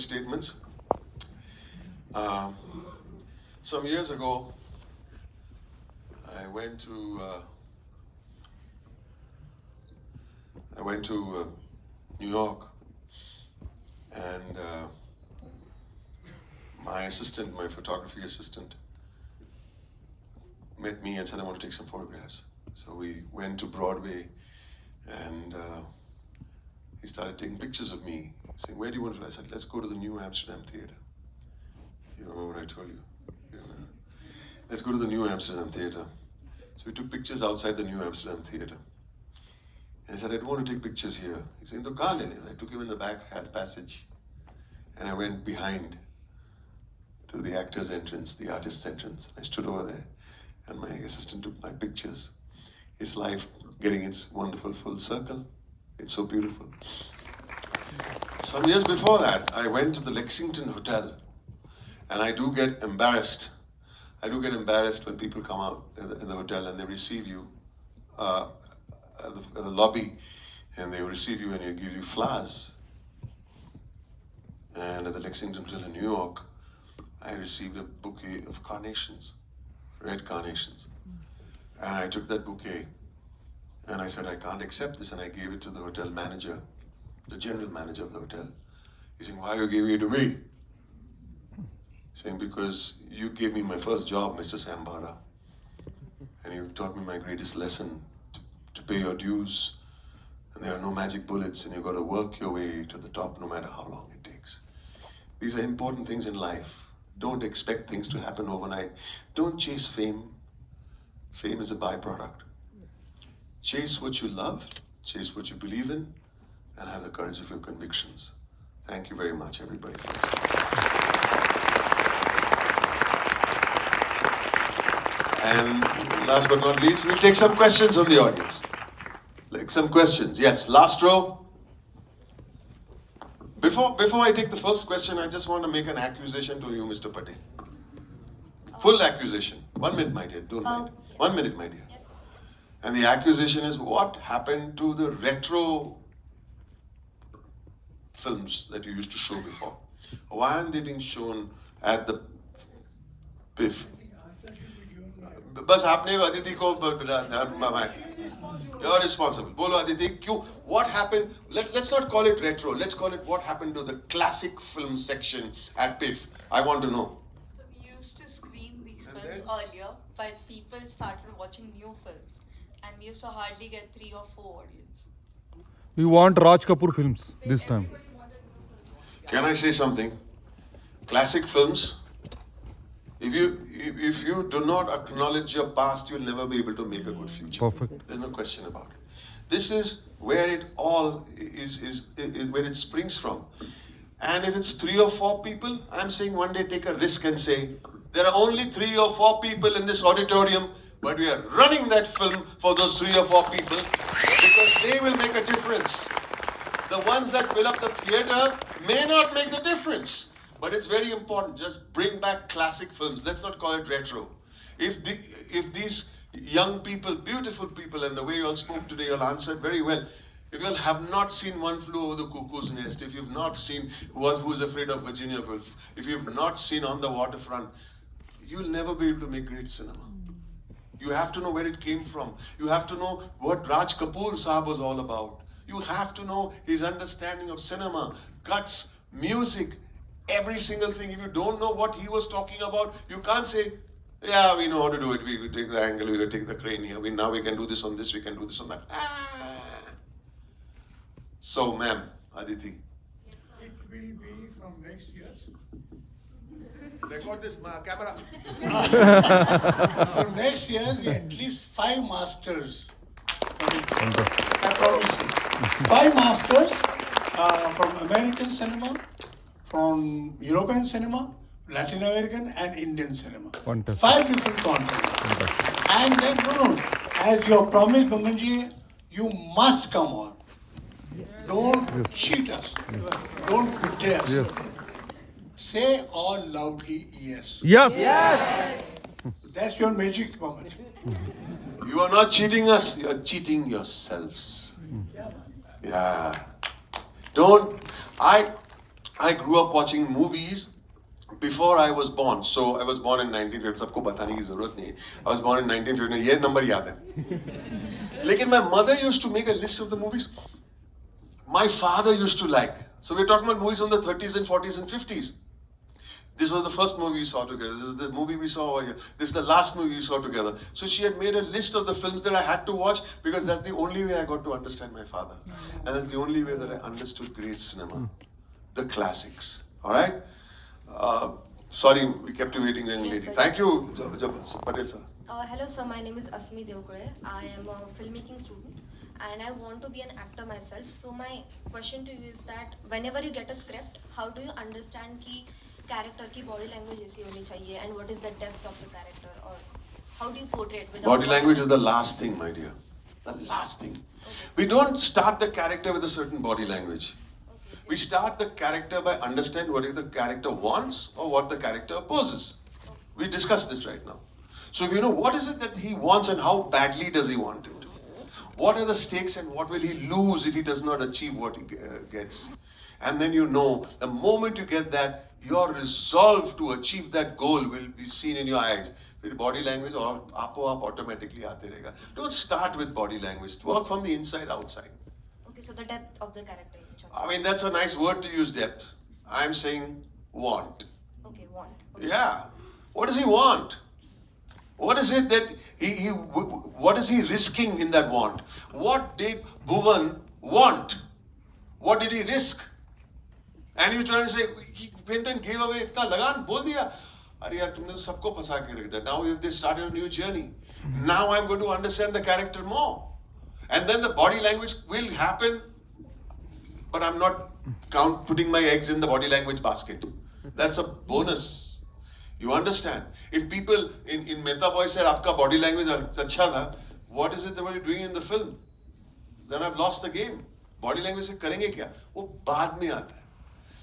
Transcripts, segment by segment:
Statements. Some years ago, I went to New York, and my assistant, my photography assistant, met me and said, "I want to take some photographs." So we went to Broadway, and he started taking pictures of me, saying, "Where do you want to go?" I said, "Let's go to the New Amsterdam Theater." You don't know what I told you. You don't know. Let's go to the New Amsterdam Theater. So we took pictures outside the New Amsterdam Theater. And I said, "I don't want to take pictures here." He said, "To kahan lene?" I took him in the back passage, and I went behind to the actor's entrance, the artist's entrance. I stood over there, and my assistant took my pictures. His life getting its wonderful full circle. It's so beautiful. Some years before that, I went to the Lexington Hotel, and I do get embarrassed. I do get embarrassed when people come out in the hotel and they receive you at the lobby, and they receive you and they give you flowers. And at the Lexington Hotel in New York, I received a bouquet of carnations, red carnations. And I took that bouquet and I said, "I can't accept this," and I gave it to the hotel manager, the general manager of the hotel. He's saying, "Why are you giving it to me?" Saying, "Because you gave me my first job, Mr. Sambara, and you taught me my greatest lesson, to pay your dues, and there are no magic bullets, and you've got to work your way to the top no matter how long it takes. These are important things in life. Don't expect things to happen overnight. Don't chase fame. Fame is a byproduct. Chase what you love, chase what you believe in, and have the courage of your convictions." Thank you very much, everybody, for listening. And last but not least, we'll take some questions from the audience. Like some questions. Yes, last row. Before I take the first question, I just want to make an accusation to you, Mr. Patel. Full accusation. 1 minute, my dear. Don't mind. 1 minute, my dear. Yes, sir. And the accusation is, what happened to the retro films that you used to show before? Why aren't they being shown at the PIF? बस आपने अदिति को you're responsible. बोलो अदिति, क्यों? What happened? Let's not call it retro. Let's call it what happened to the classic film section at PIF. I want to know. So we used to screen these films earlier, but people started watching new films, and we used to hardly get 3 or 4 audience. We want Raj Kapoor films this time. Can I say something? Classic films. If you do not acknowledge your past, you'll never be able to make a good future. Perfect. There's no question about it. This is where it all is where it springs from. And if it's 3 or 4 people, I'm saying one day take a risk and say, there are only 3 or 4 people in this auditorium, but we are running that film for those 3 or 4 people because they will make a difference. The ones that fill up the theater may not make the difference. But it's very important. Just bring back classic films. Let's not call it retro. If these young people, beautiful people, and the way you all spoke today, you all answered very well. If you all have not seen One Flew Over the Cuckoo's Nest, if you've not seen Who's Afraid of Virginia Woolf, if you've not seen On the Waterfront, you'll never be able to make great cinema. You have to know where it came from. You have to know what Raj Kapoor Sahab was all about. You have to know his understanding of cinema, cuts, music, every single thing. If you don't know what he was talking about, you can't say, "Yeah, we know how to do it. We take the angle, we take the crane here. Now we can do this on this, we can do this on that." So, ma'am, Aditi. It will be from next year. Record this camera. From next year, at least 5 masters coming. I promise you. 5 masters from American cinema, from European cinema, Latin American and Indian cinema. Fantastic. 5 different continents. And then, no, as you have promised, Bomanji, you must come on. Don't cheat us. Don't betray us. Yes. Say all loudly yes. Yes. That's your magic, Bomanji. You are not cheating us, you are cheating yourselves. Yeah. Don't, I grew up watching movies before I was born. So I was born in 1950. सबको बताने की जरूरत नहीं है. I was born in 1950. ये number याद है. लेकिन my mother used to make a list of the movies my father used to like. So we're talking about movies from the 30s and 40s and 50s. This was the first movie we saw together. This is the movie we saw over here. This is the last movie we saw together. So she had made a list of the films that I had to watch because that's the only way I got to understand my father. And that's the only way that I understood great cinema. The classics. Alright? Sorry, we kept you waiting, young lady. sir. Thank you, Patel sir. Hello sir, my name is Asmi Devkure. I am a filmmaking student and I want to be an actor myself. So my question to you is that whenever you get a script, how do you understand कि character की body language ऐसी होनी चाहिए and what is the depth of the character or how do you portray it without Body language is the last thing, my dear. The last thing. We don't start the character with a certain body language. We start the character by understanding what the character wants or what the character opposes. We discuss this right now. So if you know what is it that he wants and how badly does he want it? What are the stakes and what will he lose if he does not achieve what he gets? And then you know, the moment you get that, your resolve to achieve that goal will be seen in your eyes. With body language or automatically aate rahega. Don't start with body language. Work from the inside outside. Okay, so the depth of the character. I mean, that's a nice word to use, depth. I'm saying want. Okay, want. Okay. Yeah. What does he want? What is it that what is he risking in that want? What did Bhuvan want? What did he risk? And you try to say, he went and gave away itna lagan, bol diya. Arey yaar, tumne to sabko phasa ke rakh diya. Now if they started a new journey, now I'm going to understand the character more. And then the body language will happen, but I'm not putting my eggs in the body language basket. That's a bonus. You understand? If people in Mehta Boy said, "Aapka body language acha tha," what is it that we're doing in the film? Then I've lost the game. Body language se karenge kya? वो बाद में आता है.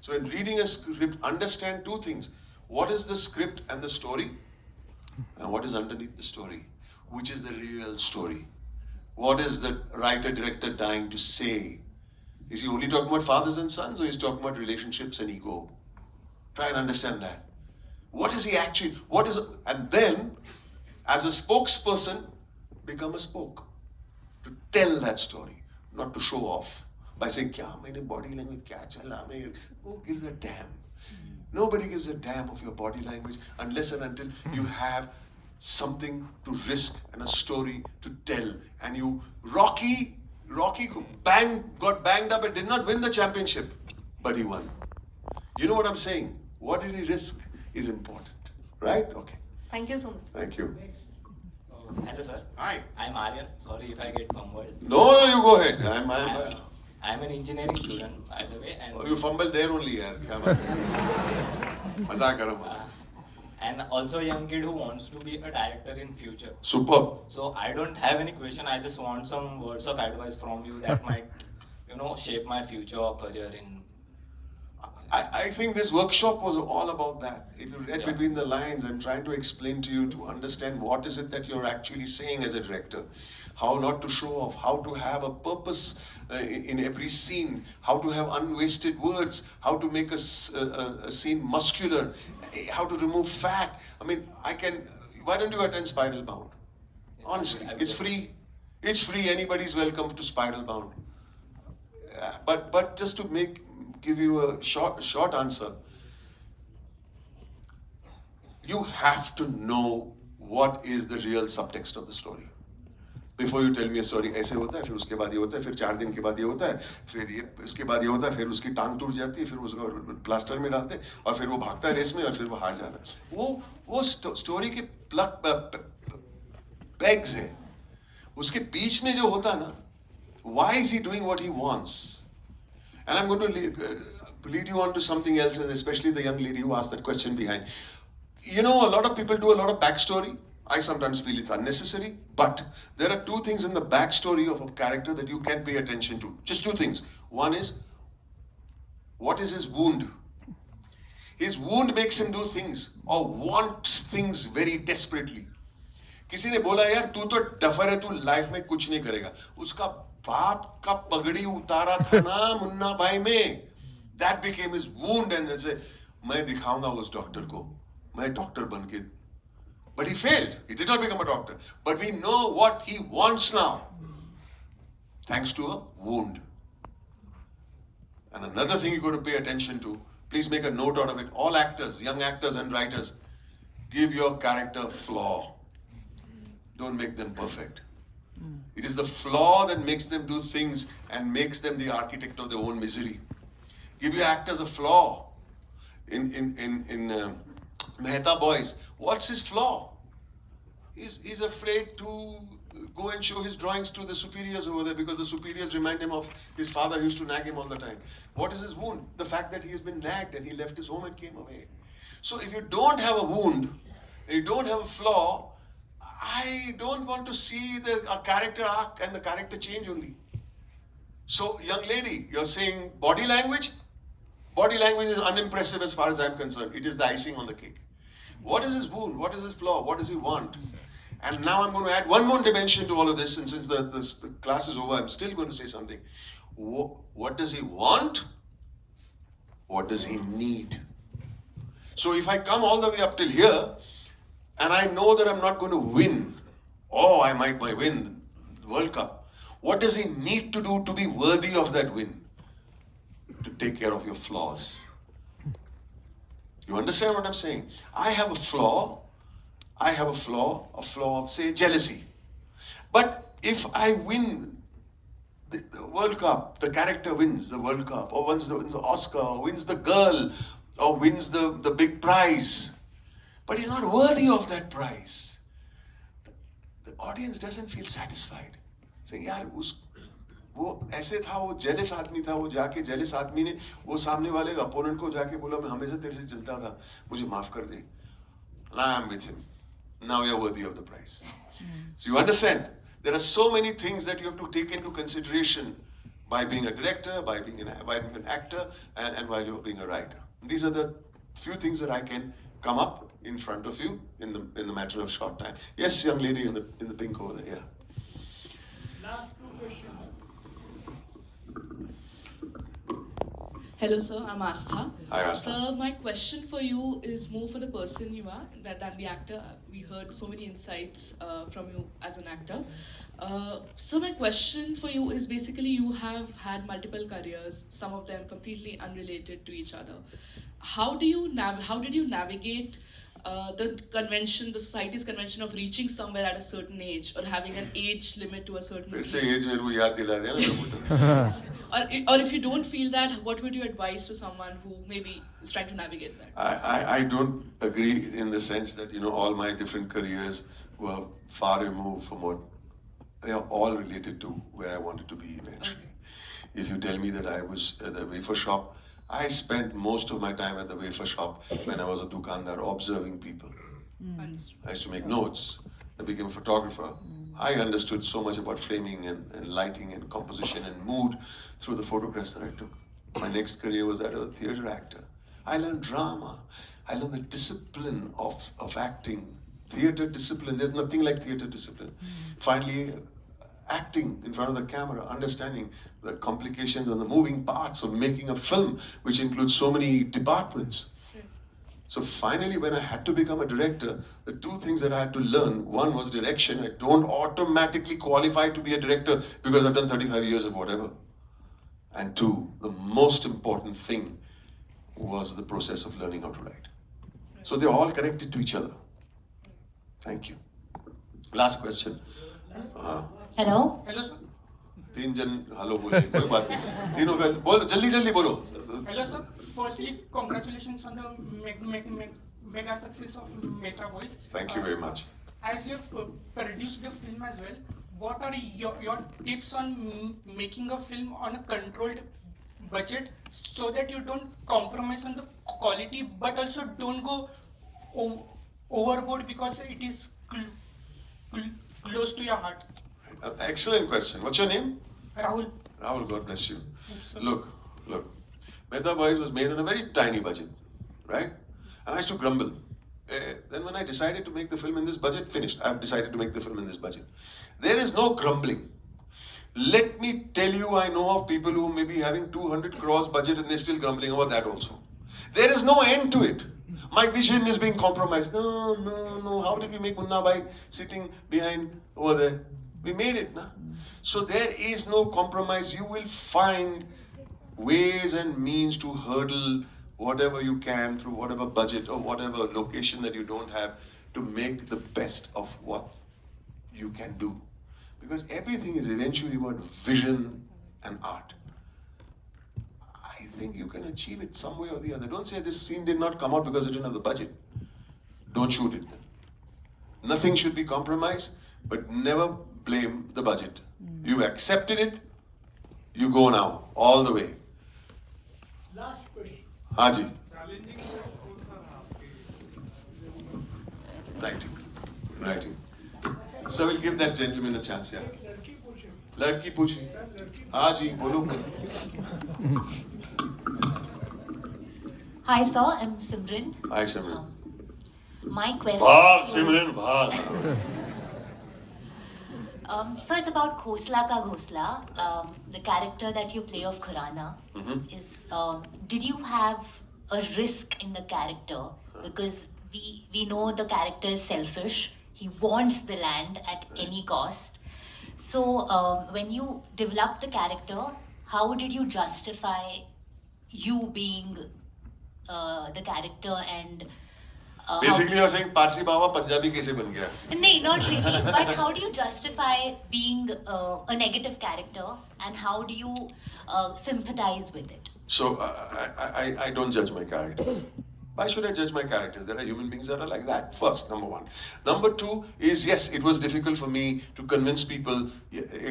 So in reading a script, understand two things. What is the script and the story? And what is underneath the story? Which is the real story? What is the writer-director dying to say? Is he only talking about fathers and sons, or is he talking about relationships and ego? Try and understand that. What is he actually, and then, as a spokesperson, become a spoke. To tell that story, not to show off. By saying, kya maine body language, kya chala mein? Who gives a damn? Nobody gives a damn of your body language unless and until you have something to risk and a story to tell. And you, Rocky got banged up and did not win the championship, but he won. You know what I'm saying? What did he risk is important, right? Okay. Thank you so much. Thank you. Hello, sir. Hi. I'm Aryan. Sorry if I get fumbled. No, you go ahead. I'm an engineering student, by the way, and You fumbled there only, yaar. Kya baat? Mazak kar raha hu. and also a young kid who wants to be a director in future. Superb. So I don't have any question. I just want some words of advice from you that might, shape my future or career in. I think this workshop was all about that. If you read Yeah. between the lines, I'm trying to explain to you to understand what is it that you're actually saying as a director. How not to show off, how to have a purpose in every scene, how to have unwasted words, how to make a scene muscular, how to remove fat. I mean, why don't you attend Spiral Bound? Honestly, it's free. It's free. Anybody's welcome to Spiral Bound. But just to give you a short answer, you have to know what is the real subtext of the story. Before you tell me a story, ऐसे होता है, फिर उसके बाद ये होता है, फिर 4 दिन के बाद ये होता है, फिर ये इसके बाद ये होता है, फिर उसकी टांग टूट जाती है, फिर उसको प्लास्टर में डालते हैं, और फिर वो भागता है रेस में, और फिर वो हार जाता है. वो स्टोरी के pegs है. उसके बीच में जो होता है ना, why is he doing what he wants? And I'm going to lead you on to something else, and especially the young lady who asked that question behind. You know, a lot of people do a lot of backstory. I sometimes feel it's unnecessary, but there are 2 things in the backstory of a character that you can pay attention to. Just 2 things. One is, what is his wound? His wound makes him do things or wants things very desperately. किसी ने बोला यार तू तो duffer है, तू life में कुछ नहीं करेगा. उसका बाप का पगड़ी उतारा था ना मुन्ना भाई में. That became his wound, and then say, मैं दिखाऊंगा उस डॉक्टर को, मैं डॉक्टर बन के. But he failed. He did not become a doctor. But we know what he wants now, thanks to a wound. And another thing you got to pay attention to, please make a note out of it. All actors, young actors and writers, give your character a flaw. Don't make them perfect. It is the flaw that makes them do things and makes them the architect of their own misery. Give your actors a flaw. In Mehta Boys, what's his flaw? He's afraid to go and show his drawings to the superiors over there because the superiors remind him of his father who used to nag him all the time. What is his wound? The fact that he has been nagged and he left his home and came away. So if you don't have a wound, and you don't have a flaw, I don't want to see a character arc and the character change only. So, young lady, you're saying body language? Body language is unimpressive as far as I'm concerned. It is the icing on the cake. What is his wound? What is his flaw? What does he want? And now I'm going to add one more dimension to all of this, and since the class is over, I'm still going to say something. What does he want? What does he need? So if I come all the way up till here, and I know that I'm not going to win, or I might win the World Cup, what does he need to do to be worthy of that win? To take care of your flaws. You understand what I'm saying? I have a flaw of, say, jealousy. But if I win the World Cup, the character wins the World Cup, or wins the Oscar, or wins the girl, or wins the big prize, but he's not worthy of that prize, the audience doesn't feel satisfied. Saying, यार वो ऐसे था, वो jealous आदमी था, वो जाके jealous आदमी ने वो सामने वाले अपोनेंट को जाके बोला, मैं हमेशा तेरे से जलता था, मुझे माफ कर दे. And I am with him. Now you're worthy of the prize. So you understand, there are so many things that you have to take into consideration by being a director, by being an actor, and while you're being a writer. These are the few things that I can come up in front of you in the matter of short time. Yes, young lady in the pink over there. Yeah. Last two questions. Hello, sir. I'm Astha. Hi, Astha. Sir, my question for you is more for the person you are than the actor. We heard so many insights from you as an actor. So my question for you is basically you have had multiple careers, some of them completely unrelated to each other. How did you navigate the convention, the society's convention of reaching somewhere at a certain age or having an age limit to a certain फिर age? से as मेरे को याद दिला दिया ना. Or if you don't feel that, what would you advise to someone who maybe is trying to navigate that? I don't agree in the sense that, all my different careers were far removed from what they are all related to where I wanted to be eventually. If you tell me that I was at the wafer shop, I spent most of my time at the wafer shop when I was a dukandar observing people. Understood. I used to make notes. I became a photographer. I understood so much about framing and lighting and composition and mood through the photographs that I took. My next career was that of a theatre actor. I learned drama. I learned the discipline of acting. Theatre discipline. There's nothing like theatre discipline. Finally, acting in front of the camera, understanding the complications and the moving parts of making a film, which includes so many departments. So finally, when I had to become a director, the two things that I had to learn, one was direction. I don't automatically qualify to be a director because I've done 35 years of whatever. And two, the most important thing was the process of learning how to write. So they're all connected to each other. Thank you. Last question. Hello. Hello, sir. तीन जन hello बोलिए, कोई बात नहीं, तीनों का बोलो, जल्दी बोलो. Hello, sir. Firstly, congratulations on the mega success of Meta Voice. Thank you very much. As you have produced the film as well, what are your tips on making a film on a controlled budget so that you don't compromise on the quality, but also don't go overboard because it is close to your heart? Excellent question. What's your name? Rahul. Rahul, God bless you. sir. Look. Mehta Boys was made on a very tiny budget, right? And I used to grumble. Then when I decided to make the film in this budget, finished. I've decided to make the film in this budget. There is no grumbling. Let me tell you, I know of people who may be having 200 crores budget and they're still grumbling about that also. There is no end to it. My vision is being compromised. No. How did we make Munna Bhai sitting behind over there? We made it, na? So there is no compromise. You will find ways and means to hurdle whatever you can through whatever budget or whatever location that you don't have to make the best of what you can do. Because everything is eventually about vision and art. I think you can achieve it some way or the other. Don't say this scene did not come out because it didn't have the budget. Don't shoot it then. Nothing should be compromised, but never blame the budget. You accepted it, you go now, all the way. Last question. Haji. Writing. So we'll give that gentleman a chance, yeah. लड़की पूछी हाँ जी बोलो Hi sir, I'm Simran. Hi Simran. My question. भाग is- सिमरन भाग So it's about Khosla Ka Ghosla. The character that you play of Khurana is. Did you have a risk in the character? Because we know the character is selfish. He wants the land at any cost. So when you developed the character, how did you justify you being the character and? Basically you're saying Parsi Baba Punjabi कैसे बन गया? No, not really. But how do you justify being a negative character, and how do you sympathize with it? So I don't judge my characters. Why should I judge my characters? There are human beings that are like that. First, number one. Number two is, yes, it was difficult for me to convince people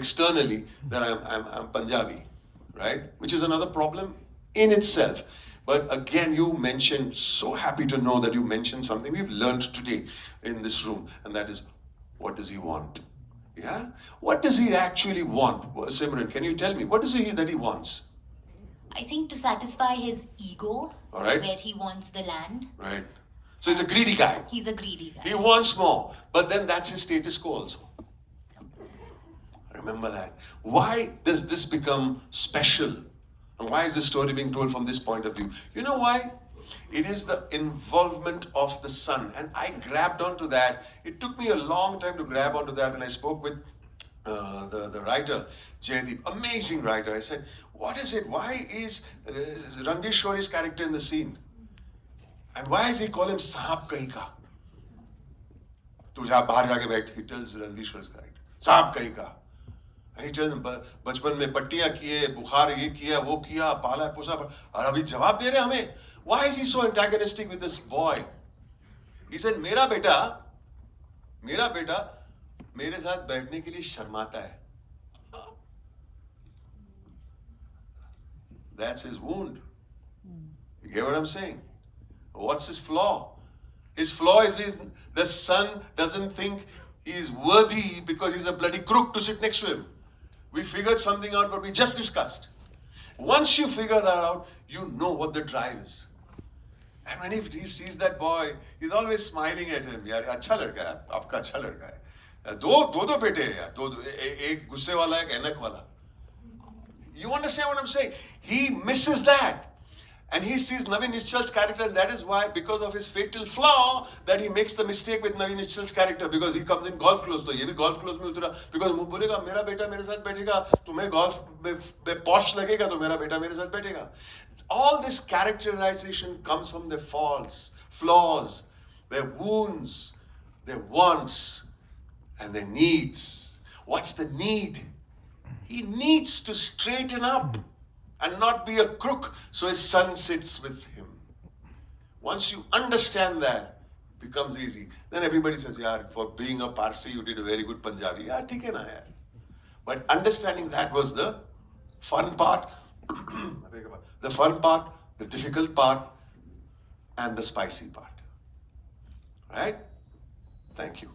externally that I'm Punjabi, right? Which is another problem in itself. But again, you mentioned, so happy to know that you mentioned something we've learned today in this room, and that is, what does he want? Yeah? What does he actually want? Simran, can you tell me, what is it that he wants? I think to satisfy his ego, All right. where he wants the land. Right. So he's a greedy guy. He's a greedy guy. He wants more. But then that's his status quo also. Remember that. Why does this become special? And why is this story being told from this point of view? You know why? It is the involvement of the son. And I grabbed onto that. It took me a long time to grab onto that when I spoke with the writer, Jaydeep. Amazing writer. I said, what is it? Why is Ranveer Shori's character in the scene? And why does he call him Sahab Kahi Ka? Tu ja bahar jaake baith, he tells Ranveer Shori's character. Sahab Kahi Ka. And he tells him, बचपन में पट्टियां किए, बुखार ये किया, वो किया, पाला पोसा, और अभी जवाब दे रहे हमें. Why is he so antagonistic with this boy? He said, मेरा बेटा मेरे साथ बैठने के लिए शर्माता है. That's his wound. You get what I'm saying? What's his flaw? His flaw is the son doesn't think he is worthy because he's a bloody crook to sit next to him. We figured something out what we just discussed. Once you figure that out, you know what the drive is. And when he sees that boy, he's always smiling at him. यार अच्छा लड़का है, आपका अच्छा लड़का है. दो बेटे हैं यार, एक गुस्से वाला एक ऐनक वाला. You understand what I'm saying? He misses that. And he sees Naveen Nischal's character, and that is why, because of his fatal flaw, that he makes the mistake with Naveen Nischal's character, because he comes in golf clothes, तो ये भी golf clothes में उतरा, because वो बोलेगा मेरा बेटा मेरे साथ बैठेगा, तुम्हें golf में posh लगेगा तो मेरा बेटा मेरे साथ बैठेगा. All this characterization comes from their faults, flaws, their wounds, their wants, and their needs. What's the need? He needs to straighten up and not be a crook, so his son sits with him. Once you understand that, it becomes easy. Then everybody says, yaar, for being a Parsi, you did a very good Punjabi. Yeah, theek hai na yaar. But understanding that was the fun part, the difficult part, and the spicy part. Right? Thank you.